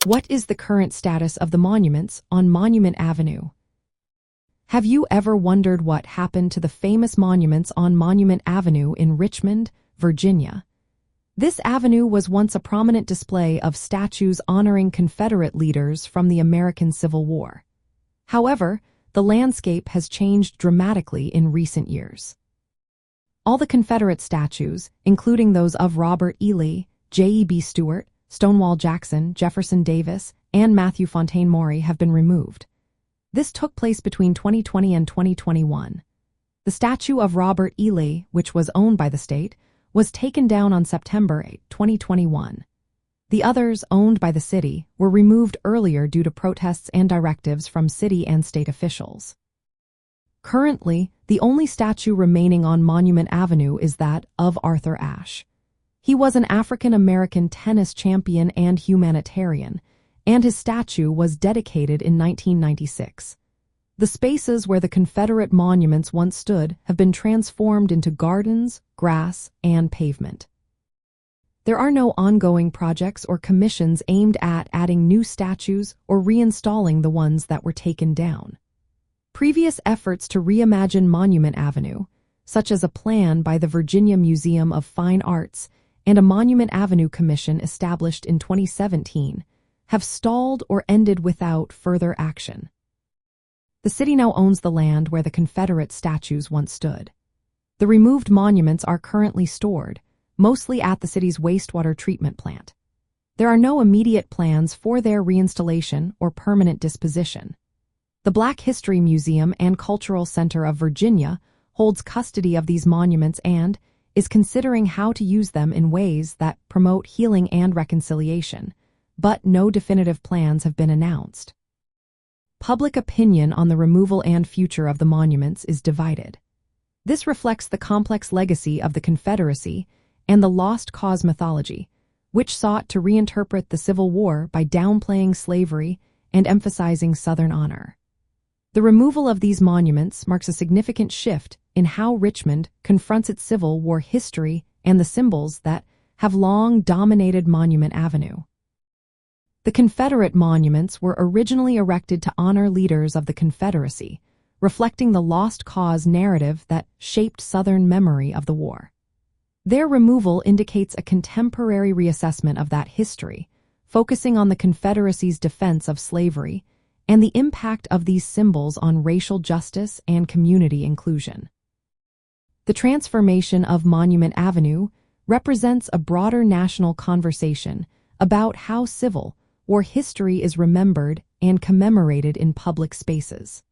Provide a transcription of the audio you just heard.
What is the current status of the monuments on Monument Avenue? Have you ever wondered what happened to the famous monuments on Monument Avenue in Richmond, Virginia? This avenue was once a prominent display of statues honoring Confederate leaders from the American Civil War. However, the landscape has changed dramatically in recent years. All the Confederate statues, including those of Robert E. Lee, J.E.B. Stuart, Stonewall Jackson, Jefferson Davis, and Matthew Fontaine Maury, have been removed. This took place between 2020 and 2021. The statue of Robert E. Lee, which was owned by the state, was taken down on September 8, 2021. The others, owned by the city, were removed earlier due to protests and directives from city and state officials. Currently, the only statue remaining on Monument Avenue is that of Arthur Ashe. He was an African-American tennis champion and humanitarian, and his statue was dedicated in 1996. The spaces where the Confederate monuments once stood have been transformed into gardens, grass, and pavement. There are no ongoing projects or commissions aimed at adding new statues or reinstalling the ones that were taken down. Previous efforts to reimagine Monument Avenue, such as a plan by the Virginia Museum of Fine Arts and a Monument Avenue Commission established in 2017, have stalled or ended without further action. The city now owns the land where the Confederate statues once stood. The removed monuments are currently stored, mostly at the city's wastewater treatment plant. There are no immediate plans for their reinstallation or permanent disposition. The Black History Museum and Cultural Center of Virginia holds custody of these monuments and is considering how to use them in ways that promote healing and reconciliation, but no definitive plans have been announced. Public opinion on the removal and future of the monuments is divided. This reflects the complex legacy of the Confederacy and the lost cause mythology, which sought to reinterpret the Civil War by downplaying slavery and emphasizing Southern honor. The removal of these monuments marks a significant shift in how Richmond confronts its Civil War history and the symbols that have long dominated Monument Avenue. The Confederate monuments were originally erected to honor leaders of the Confederacy, reflecting the lost cause narrative that shaped Southern memory of the war. Their removal indicates a contemporary reassessment of that history, focusing on the Confederacy's defense of slavery and the impact of these symbols on racial justice and community inclusion. The transformation of Monument Avenue represents a broader national conversation about how Civil War history is remembered and commemorated in public spaces.